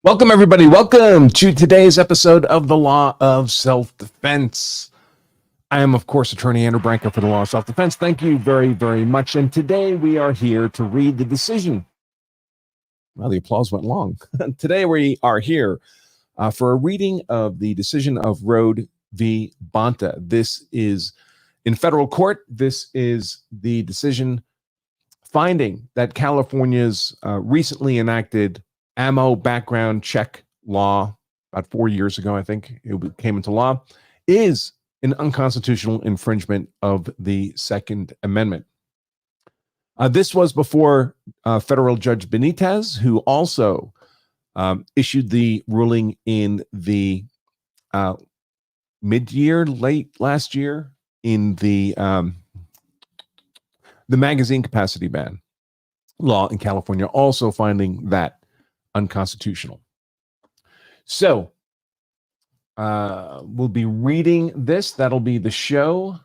Welcome, everybody. Welcome to today's episode of the Law of Self-Defense. I am, of course, Attorney Andrew Branca for the Law of Self-Defense. Thank you very, very much. And today we are here to read the decision. Well, the applause went long. Today we are here for a reading of the decision of Road v. Bonta. This is in federal court. This is the decision finding that California's recently enacted ammo background check law, about 4 years ago, I think it came into law, is an unconstitutional infringement of the Second Amendment. This was before federal Judge Benitez, who also issued the ruling in the mid-year, late last year, in the magazine capacity ban law in California, also finding that unconstitutional. So we'll be reading this. That'll be the show.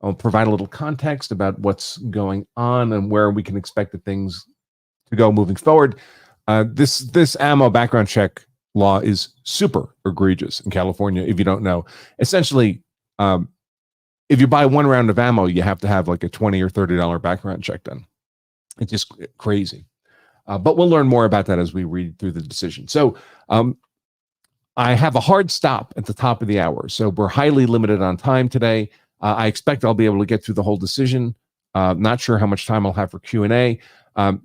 I'll provide a little context about what's going on and where we can expect the things to go moving forward. This ammo background check law is super egregious in California, if you don't know. Essentially, if you buy one round of ammo, you have to have like a $20 or $30 background check done. It's just crazy. But we'll learn more about that as we read through the decision. So I have a hard stop at the top of the hour. So we're highly limited on time today. I expect I'll be able to get through the whole decision. Not sure how much time I'll have for Q&A.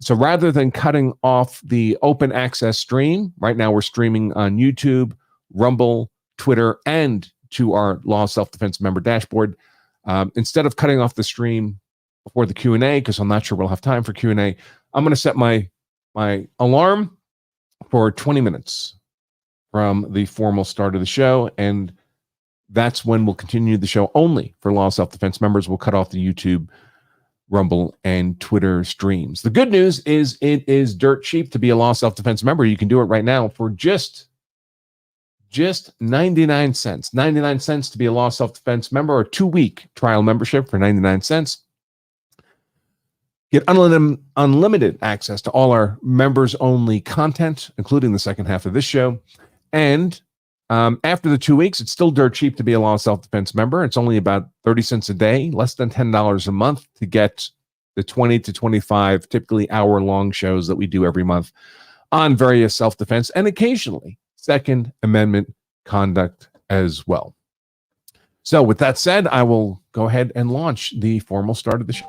So rather than cutting off the open access stream, right now we're streaming on YouTube, Rumble, Twitter, and to our Law of Self-Defense member dashboard. Instead of cutting off the stream before the Q&A, because I'm not sure we'll have time for Q&A, I'm going to set my alarm for 20 minutes from the formal start of the show, and that's when we'll continue the show only for Law of Self-Defense members. We'll cut off the YouTube, Rumble, and Twitter streams. The good news is it is dirt cheap to be a Law of Self-Defense member. You can do it right now for just 99 cents. 99 cents to be a Law of Self-Defense member, or a 2-week trial membership for 99 cents. Get unlimited access to all our members-only content, including the second half of this show. And after the 2 weeks, it's still dirt cheap to be a Law of Self-Defense member. It's only about 30 cents a day, less than $10 a month to get the 20 to 25, typically hour-long shows that we do every month on various self-defense and occasionally Second Amendment conduct as well. So with that said, I will go ahead and launch the formal start of the show.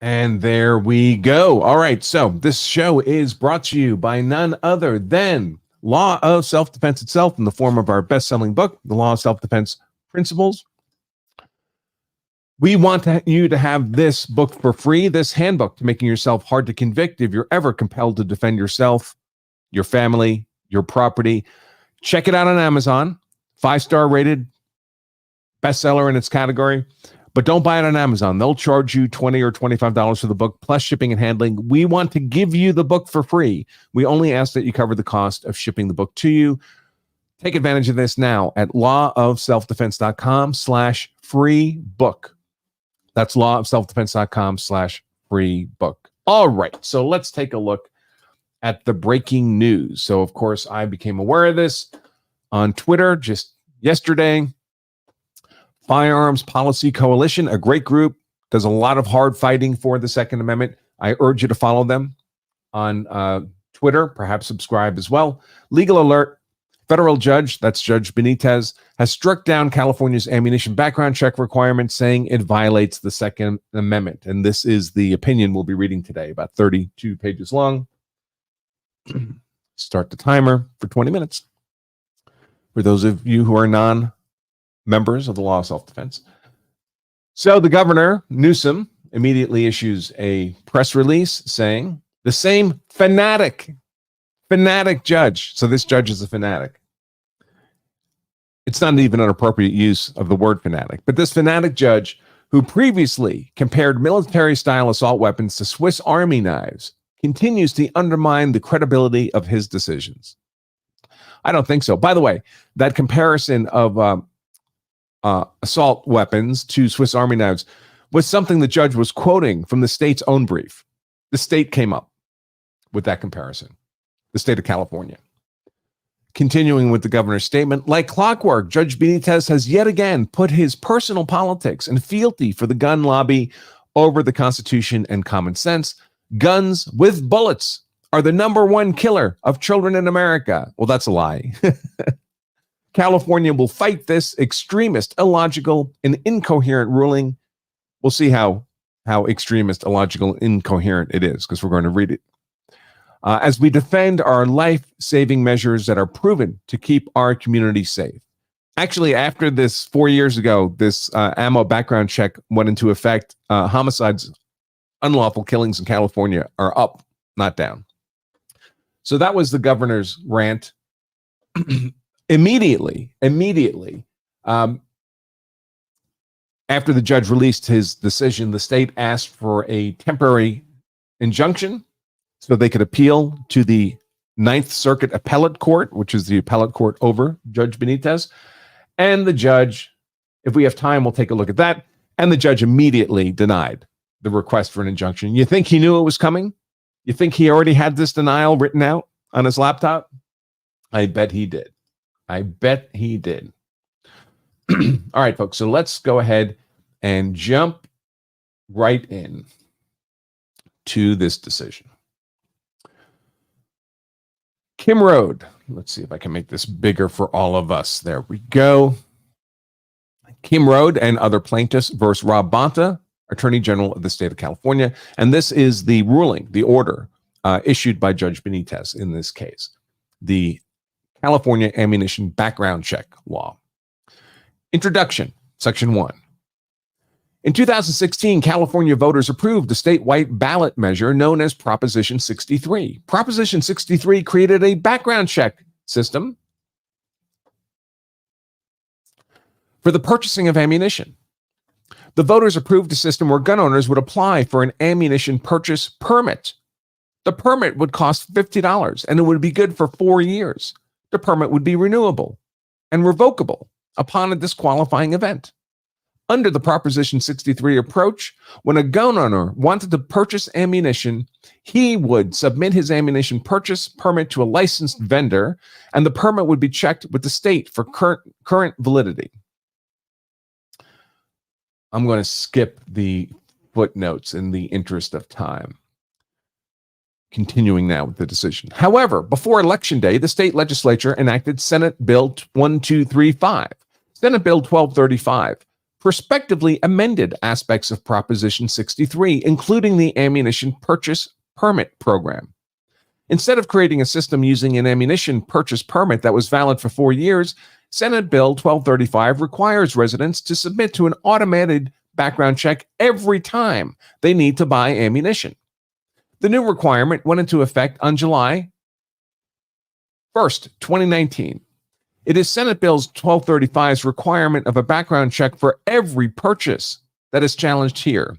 And there we go. All right. So this show is brought to you by none other than Law of Self-Defense itself, in the form of our best-selling book, The Law of Self-Defense Principles. We want you to have this book for free, this handbook to making yourself hard to convict if you're ever compelled to defend yourself, your family, your property. Check it out on Amazon. 5-star rated, bestseller in its category. But don't buy it on Amazon. They'll charge you $20 or $25 for the book, plus shipping and handling. We want to give you the book for free. We only ask that you cover the cost of shipping the book to you. Take advantage of this now at lawofselfdefense.com/free book. That's lawofselfdefense.com/free book. All right, so let's take a look at the breaking news. So, of course, I became aware of this on Twitter just yesterday. Firearms Policy Coalition, a great group, does a lot of hard fighting for the Second Amendment. I urge you to follow them on Twitter, perhaps subscribe as well. Legal alert, federal judge, that's Judge Benitez, has struck down California's ammunition background check requirement, saying it violates the Second Amendment. And this is the opinion we'll be reading today, about 32 pages long. Start the timer for 20 minutes. For those of you who are non-members of the Law of Self-Defense. So the governor, Newsom, immediately issues a press release saying the same fanatic judge. So this judge is a fanatic. It's not even an appropriate use of the word fanatic, but this fanatic judge, who previously compared military-style assault weapons to Swiss Army knives, continues to undermine the credibility of his decisions. I don't think so. By the way, that comparison of assault weapons to Swiss Army knives was something the judge was quoting from the state's own brief. The state came up with that comparison, the state of California. Continuing with the governor's statement, like clockwork, Judge Benitez has yet again put his personal politics and fealty for the gun lobby over the Constitution and common sense. Guns with bullets are the number one killer of children in America. Well, that's a lie. California will fight this extremist, illogical, and incoherent ruling. We'll see how extremist, illogical, incoherent it is, because we're going to read it. As we defend our life-saving measures that are proven to keep our community safe. Actually, after this 4 years ago, this ammo background check went into effect. Homicides, unlawful killings in California are up, not down. So that was the governor's rant. Immediately, after the judge released his decision, the state asked for a temporary injunction so they could appeal to the Ninth Circuit Appellate Court, which is the appellate court over Judge Benitez. And the judge, if we have time, we'll take a look at that. And the judge immediately denied the request for an injunction. You think he knew it was coming? You think he already had this denial written out on his laptop? I bet he did. I bet he did. All right, folks, so let's go ahead and jump right in to this decision. Kim Road. Let's see if I can make this bigger for all of us. There we go. Kim Road and other plaintiffs versus Rob Bonta, Attorney General of the state of California. And this is the ruling, the order issued by Judge Benitez in this case. The California Ammunition Background Check Law. Introduction, Section 1. In 2016, California voters approved a statewide ballot measure known as Proposition 63. Proposition 63 created a background check system for the purchasing of ammunition. The voters approved a system where gun owners would apply for an ammunition purchase permit. The permit would cost $50, and it would be good for 4 years. The permit would be renewable and revocable upon a disqualifying event. Under the Proposition 63 approach, when a gun owner wanted to purchase ammunition, he would submit his ammunition purchase permit to a licensed vendor, and the permit would be checked with the state for current validity. I'm going to skip the footnotes in the interest of time. Continuing now with the decision. However, before Election Day, the state legislature enacted Senate Bill 1235, Senate Bill 1235, prospectively amended aspects of Proposition 63, including the ammunition purchase permit program. Instead of creating a system using an ammunition purchase permit that was valid for 4 years, Senate Bill 1235 requires residents to submit to an automated background check every time they need to buy ammunition. The new requirement went into effect on July 1st, 2019. It is Senate Bill 1235's requirement of a background check for every purchase that is challenged here.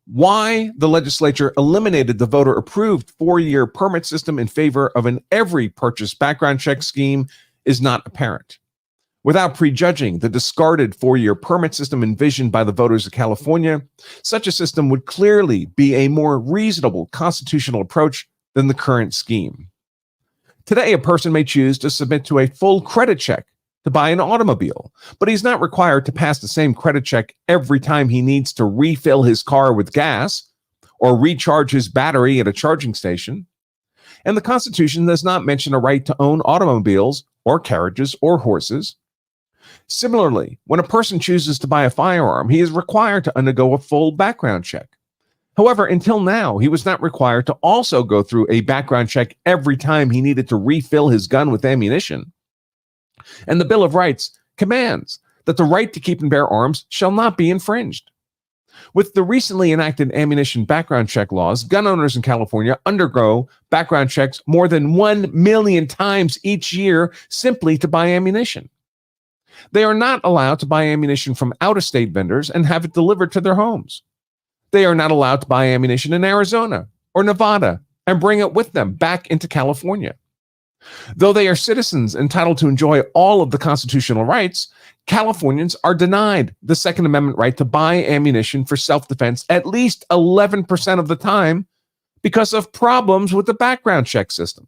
Why the legislature eliminated the voter-approved 4-year permit system in favor of an every purchase background check scheme is not apparent. Without prejudging the discarded 4-year permit system envisioned by the voters of California, such a system would clearly be a more reasonable constitutional approach than the current scheme. Today, a person may choose to submit to a full credit check to buy an automobile, but he's not required to pass the same credit check every time he needs to refill his car with gas or recharge his battery at a charging station. And the Constitution does not mention a right to own automobiles or carriages or horses. Similarly, when a person chooses to buy a firearm, he is required to undergo a full background check. However, until now, he was not required to also go through a background check every time he needed to refill his gun with ammunition. And the Bill of Rights commands that the right to keep and bear arms shall not be infringed. With the recently enacted ammunition background check laws, gun owners in California undergo background checks more than 1 million times each year simply to buy ammunition. They are not allowed to buy ammunition from out-of-state vendors and have it delivered to their homes. They are not allowed to buy ammunition in Arizona or Nevada and bring it with them back into California. Though they are citizens entitled to enjoy all of the constitutional rights, Californians are denied the Second Amendment right to buy ammunition for self-defense at least 11% of the time because of problems with the background check system.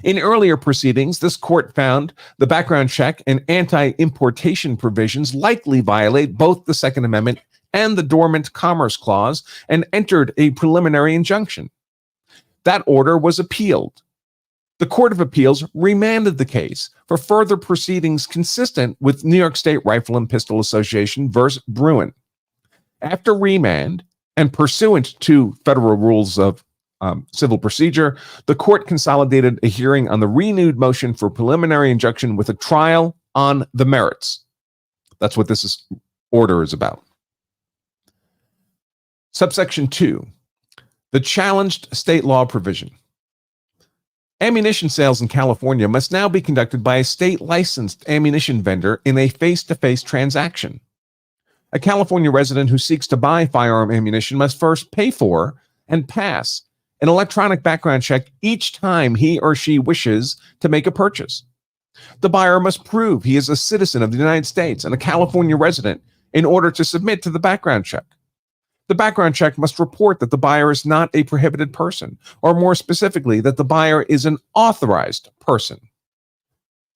In earlier proceedings, this court found the background check and anti-importation provisions likely violate both the Second Amendment and the Dormant Commerce Clause and entered a preliminary injunction. That order was appealed. The Court of Appeals remanded the case for further proceedings consistent with New York State Rifle and Pistol Association versus Bruen. After remand and pursuant to federal rules of civil procedure, the court consolidated a hearing on the renewed motion for preliminary injunction with a trial on the merits. That's what this order is about. Subsection 2, the challenged state law provision. Ammunition sales in California must now be conducted by a state-licensed ammunition vendor in a face-to-face transaction. A California resident who seeks to buy firearm ammunition must first pay for and pass an electronic background check each time he or she wishes to make a purchase. The buyer must prove he is a citizen of the United States and a California resident in order to submit to the background check. The background check must report that the buyer is not a prohibited person, or more specifically, that the buyer is an authorized person.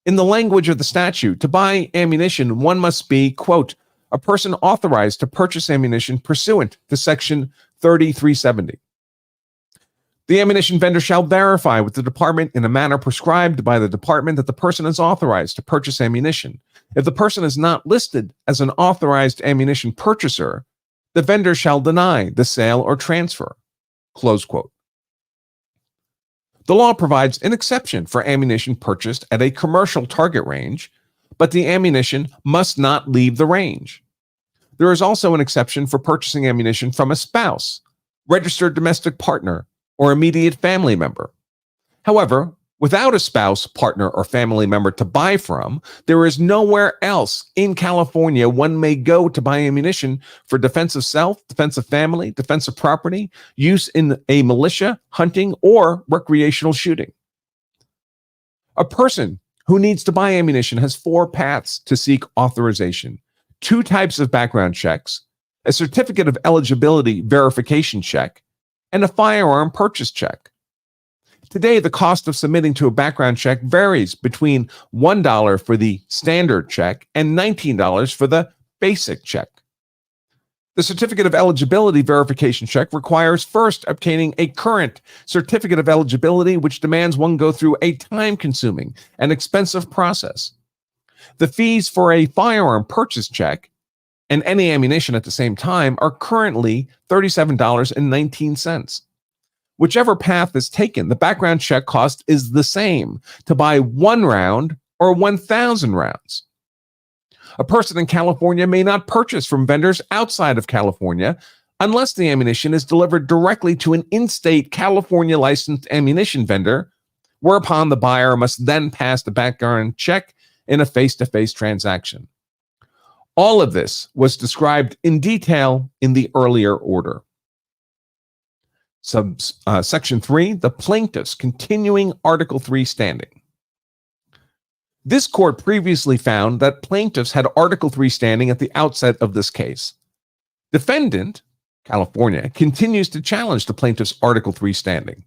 In the language of the statute, to buy ammunition, one must be, quote, a person authorized to purchase ammunition pursuant to Section 3370. The ammunition vendor shall verify with the department in a manner prescribed by the department that the person is authorized to purchase ammunition. If the person is not listed as an authorized ammunition purchaser, the vendor shall deny the sale or transfer. Close quote. The law provides an exception for ammunition purchased at a commercial target range, but the ammunition must not leave the range. There is also an exception for purchasing ammunition from a spouse, registered domestic partner, or immediate family member. However, without a spouse, partner, or family member to buy from, there is nowhere else in California one may go to buy ammunition for defense of self, defense of family, defense of property, use in a militia, hunting, or recreational shooting. A person who needs to buy ammunition has 4 paths to seek authorization: 2 types of background checks, a certificate of eligibility verification check, and a firearm purchase check. Today, the cost of submitting to a background check varies between $1 for the standard check and $19 for the basic check. The certificate of eligibility verification check requires first obtaining a current certificate of eligibility, which demands one go through a time-consuming and expensive process. The fees for a firearm purchase check and any ammunition at the same time are currently $37.19. Whichever path is taken, the background check cost is the same to buy 1 round or 1,000 rounds. A person in California may not purchase from vendors outside of California unless the ammunition is delivered directly to an in-state California licensed ammunition vendor, whereupon the buyer must then pass the background check in a face-to-face transaction. All of this was described in detail in the earlier order. Section 3, the plaintiff's continuing Article 3 standing. This court previously found that plaintiffs had Article 3 standing at the outset of this case. Defendant, California, continues to challenge the plaintiff's Article 3 standing.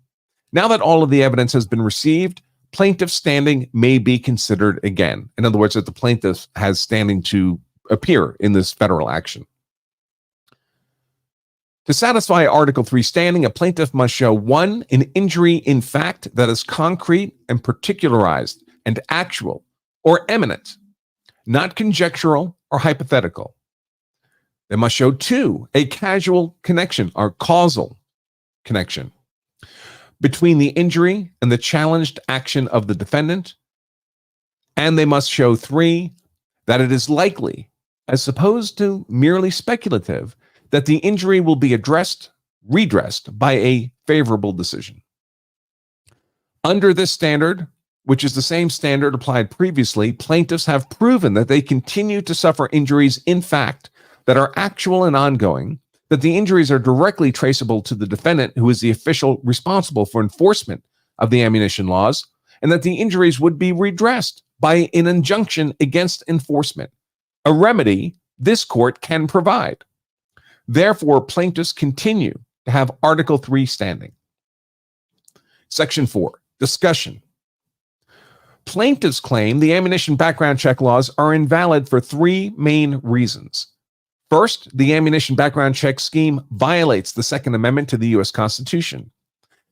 Now that all of the evidence has been received, plaintiff's standing may be considered again. In other words, that the plaintiff has standing to appear in this federal action. To satisfy Article 3 standing, a plaintiff must show 1, an injury in fact that is concrete and particularized and actual or imminent, not conjectural or hypothetical. They must show 2, a causal connection or causal connection between the injury and the challenged action of the defendant. And they must show 3, that it is likely, as opposed to merely speculative, that the injury will be redressed by a favorable decision. Under this standard, which is the same standard applied previously, plaintiffs have proven that they continue to suffer injuries in fact that are actual and ongoing, that the injuries are directly traceable to the defendant, who is the official responsible for enforcement of the ammunition laws, and that the injuries would be redressed by an injunction against enforcement, a remedy this court can provide. Therefore, plaintiffs continue to have Article 3 standing. Section 4, discussion. Plaintiffs claim the ammunition background check laws are invalid for three main reasons. First, the ammunition background check scheme violates the Second Amendment to the U.S. Constitution.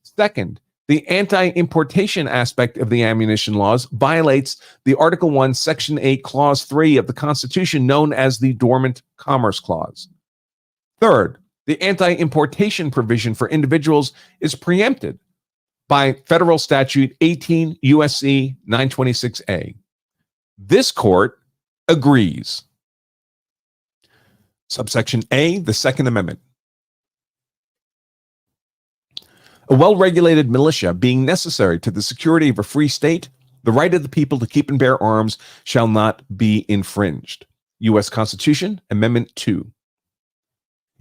Second, the anti-importation aspect of the ammunition laws violates the Article 1, Section 8, Clause 3 of the Constitution, known as the Dormant Commerce Clause. Third, the anti-importation provision for individuals is preempted by Federal Statute 18 U.S.C. 926A. This court agrees. Subsection A, the Second Amendment. A well-regulated militia being necessary to the security of a free state, the right of the people to keep and bear arms shall not be infringed. U.S. Constitution, Amendment 2.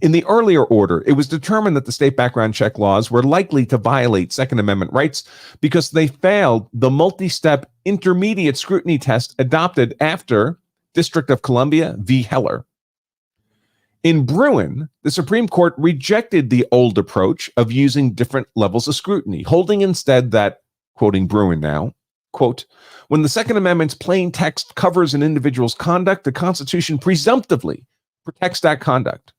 In the earlier order, it was determined that the state background check laws were likely to violate Second Amendment rights because they failed the multi-step intermediate scrutiny test adopted after District of Columbia v. Heller. In Bruen, the Supreme Court rejected the old approach of using different levels of scrutiny, holding instead that, quoting Bruen now, quote, when the Second Amendment's plain text covers an individual's conduct, the Constitution presumptively protects that conduct.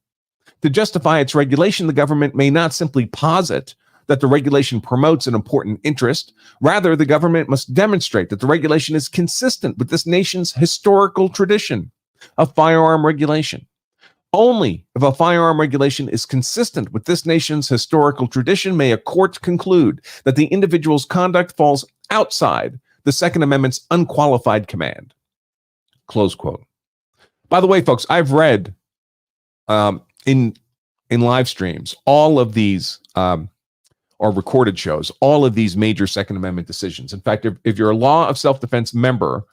To justify its regulation, the government may not simply posit that the regulation promotes an important interest. Rather, the government must demonstrate that the regulation is consistent with this nation's historical tradition of firearm regulation. Only if a firearm regulation is consistent with this nation's historical tradition may a court conclude that the individual's conduct falls outside the Second Amendment's unqualified command. Close quote. By the way, folks, I've read in live streams all of these or recorded shows, all of these major Second Amendment decisions. In fact, if you're a Law of Self-Defense member,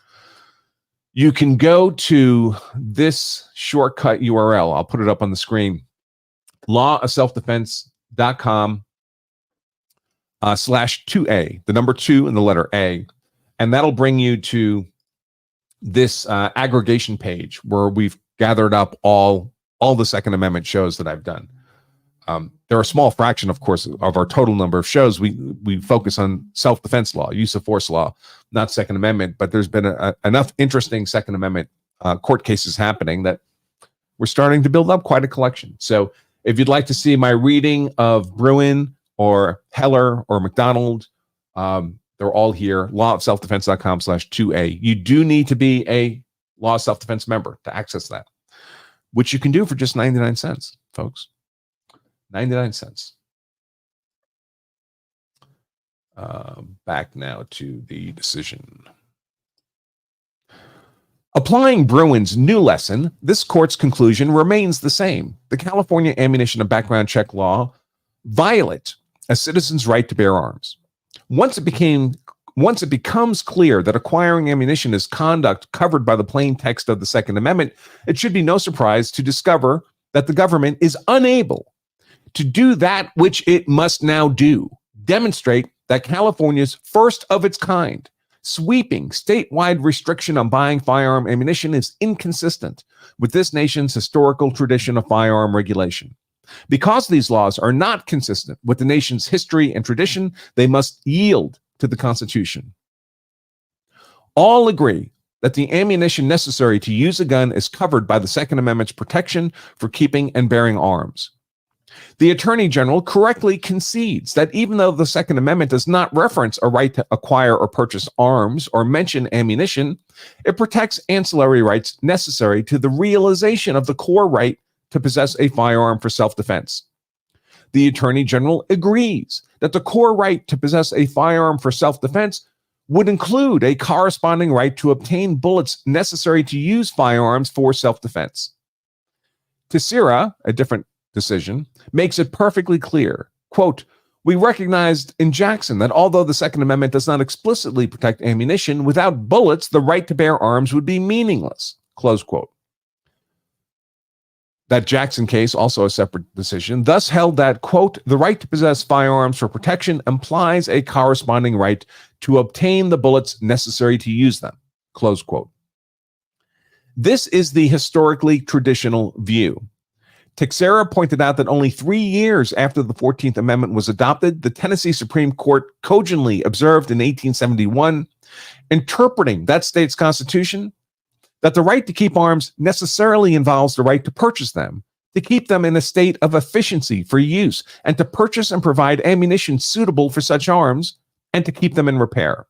you can go to this shortcut URL. I'll put it up on the screen. lawofselfdefense.com /2A, the number 2 and the letter A. And that'll bring you to this aggregation page where we've gathered up all the Second Amendment shows that I've done. They're a small fraction, of course, of our total number of shows. We focus on self-defense law, use of force law, not Second Amendment, but there's been enough interesting Second Amendment court cases happening that we're starting to build up quite a collection. So if you'd like to see my reading of Bruen or Heller or McDonald, they're all here, lawofselfdefense.com /2A. You do need to be a Law of Self-Defense member to access that, which you can do for just 99 cents, folks. 99 cents. Back now to the decision. Applying Bruen's new lesson, this court's conclusion remains the same. The California ammunition and background check law violate a citizen's right to bear arms. Once it becomes clear that acquiring ammunition is conduct covered by the plain text of the Second Amendment, it should be no surprise to discover that the government is unable to do that which it must now do, demonstrate that California's first of its kind, sweeping statewide restriction on buying firearm ammunition is inconsistent with this nation's historical tradition of firearm regulation. Because these laws are not consistent with the nation's history and tradition, they must yield to the Constitution. All agree that the ammunition necessary to use a gun is covered by the Second Amendment's protection for keeping and bearing arms. The Attorney General correctly concedes that even though the Second Amendment does not reference a right to acquire or purchase arms or mention ammunition, it protects ancillary rights necessary to the realization of the core right to possess a firearm for self-defense. The Attorney General agrees that the core right to possess a firearm for self-defense would include a corresponding right to obtain bullets necessary to use firearms for self-defense. Teixeira, a different decision, makes it perfectly clear, quote, we recognized in Jackson that although the Second Amendment does not explicitly protect ammunition, without bullets, the right to bear arms would be meaningless, close quote. That Jackson case, also a separate decision, thus held that, quote, the right to possess firearms for protection implies a corresponding right to obtain the bullets necessary to use them, close quote. This is the historically traditional view. Teixeira pointed out that only 3 years after the 14th Amendment was adopted, the Tennessee Supreme Court cogently observed in 1871, interpreting that state's constitution, that the right to keep arms necessarily involves the right to purchase them, to keep them in a state of efficiency for use, and to purchase and provide ammunition suitable for such arms, and to keep them in repair.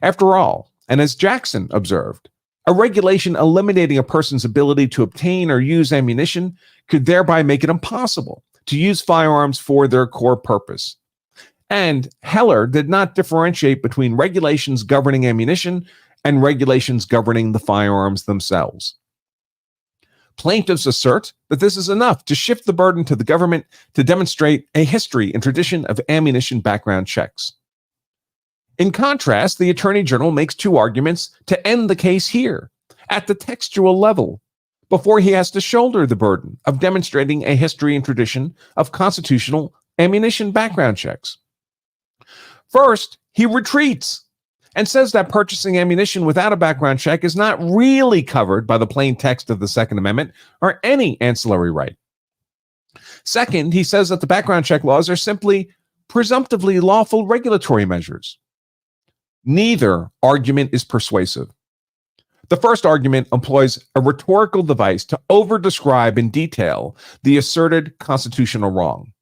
After all, and as Jackson observed, a regulation eliminating a person's ability to obtain or use ammunition could thereby make it impossible to use firearms for their core purpose. And Heller did not differentiate between regulations governing ammunition and regulations governing the firearms themselves. Plaintiffs assert that this is enough to shift the burden to the government to demonstrate a history and tradition of ammunition background checks. In contrast, the Attorney General makes 2 arguments to end the case here, at the textual level, before he has to shoulder the burden of demonstrating a history and tradition of constitutional ammunition background checks. First, he retreats and says that purchasing ammunition without a background check is not really covered by the plain text of the Second Amendment or any ancillary right. Second, he says that the background check laws are simply presumptively lawful regulatory measures. Neither argument is persuasive. The first argument employs a rhetorical device to over-describe in detail the asserted constitutional wrong.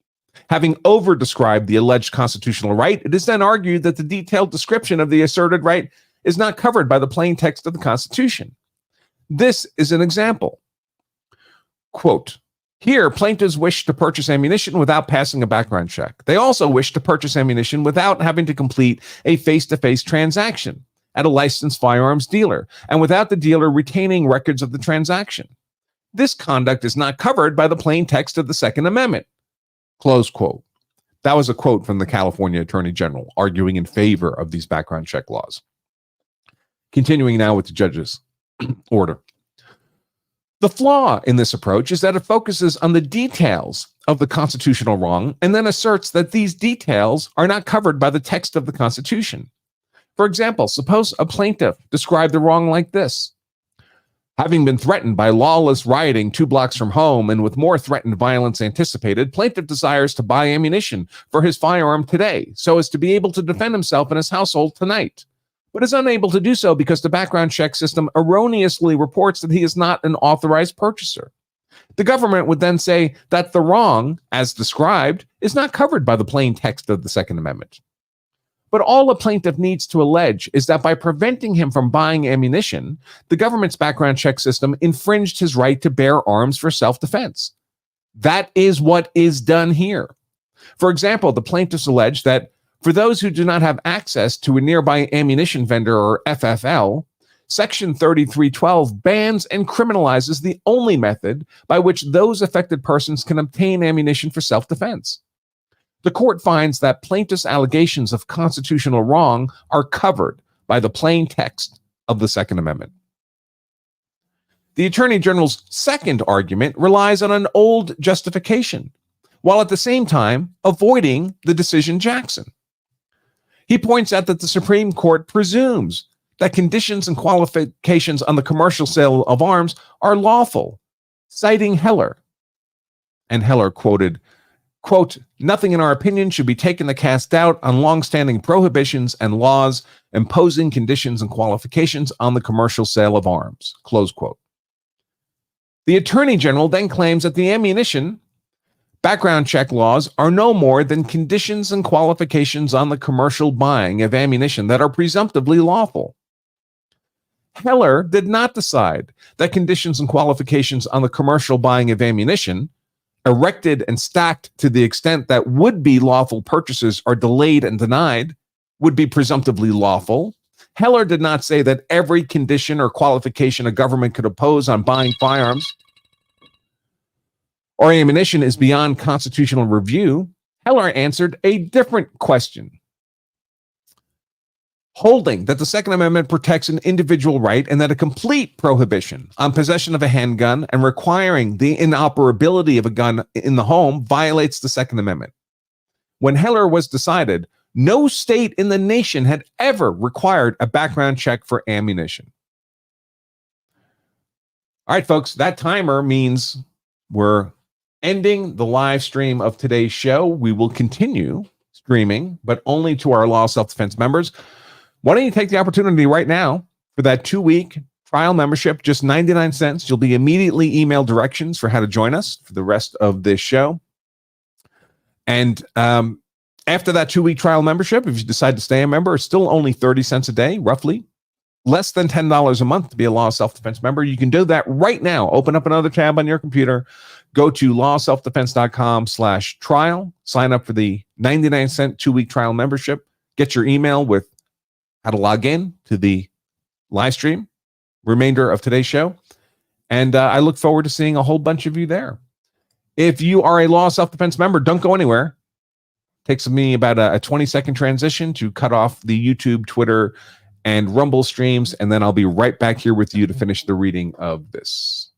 Having over-described the alleged constitutional right, it is then argued that the detailed description of the asserted right is not covered by the plain text of the Constitution. This is an example. Quote, here, plaintiffs wish to purchase ammunition without passing a background check. They also wish to purchase ammunition without having to complete a face-to-face transaction at a licensed firearms dealer, and without the dealer retaining records of the transaction. This conduct is not covered by the plain text of the Second Amendment. Close quote. That was a quote from the California Attorney General arguing in favor of these background check laws. Continuing now with the judge's order. The flaw in this approach is that it focuses on the details of the constitutional wrong and then asserts that these details are not covered by the text of the Constitution. For example, suppose a plaintiff described the wrong like this. Having been threatened by lawless rioting 2 blocks from home and with more threatened violence anticipated, plaintiff desires to buy ammunition for his firearm today so as to be able to defend himself and his household tonight, but is unable to do so because the background check system erroneously reports that he is not an authorized purchaser. The government would then say that the wrong, as described, is not covered by the plain text of the Second Amendment. But all a plaintiff needs to allege is that by preventing him from buying ammunition, the government's background check system infringed his right to bear arms for self-defense. That is what is done here. For example, the plaintiffs allege that for those who do not have access to a nearby ammunition vendor or FFL, Section 3312 bans and criminalizes the only method by which those affected persons can obtain ammunition for self-defense. The court finds that plaintiffs' allegations of constitutional wrong are covered by the plain text of the Second Amendment. The Attorney General's second argument relies on an old justification, while at the same time avoiding the decision Jackson. He points out that the Supreme Court presumes that conditions and qualifications on the commercial sale of arms are lawful, citing Heller. And Heller quoted, quote, nothing in our opinion should be taken to cast doubt on longstanding prohibitions and laws imposing conditions and qualifications on the commercial sale of arms, close quote. The Attorney General then claims that the ammunition background check laws are no more than conditions and qualifications on the commercial buying of ammunition that are presumptively lawful. Heller did not decide that conditions and qualifications on the commercial buying of ammunition, erected and stacked to the extent that would-be lawful purchases are delayed and denied, would be presumptively lawful. Heller did not say that every condition or qualification a government could impose on buying firearms or ammunition is beyond constitutional review. Heller answered a different question. holding that the Second Amendment protects an individual right and that a complete prohibition on possession of a handgun and requiring the inoperability of a gun in the home violates the Second Amendment. When Heller was decided, no state in the nation had ever required a background check for ammunition. All right, folks, that timer means we're ending the live stream of today's show. We will continue streaming, but only to our Law Self-Defense members. Why don't you take the opportunity right now for that 2-week trial membership, just 99 cents. You'll be immediately emailed directions for how to join us for the rest of this show. And after that 2-week trial membership, if you decide to stay a member, it's still only 30 cents a day, roughly. Less than $10 a month to be a Law Self-Defense member. You can do that right now. Open up another tab on your computer. Go to lawselfdefense.com/trial. Sign up for the 99-cent 2-week trial membership. Get your email with how to log in to the live stream, remainder of today's show. And I look forward to seeing a whole bunch of you there. If you are a Law Self-Defense member, don't go anywhere. Takes me about a 20-second transition to cut off the YouTube, Twitter, and Rumble streams, and then I'll be right back here with you to finish the reading of this.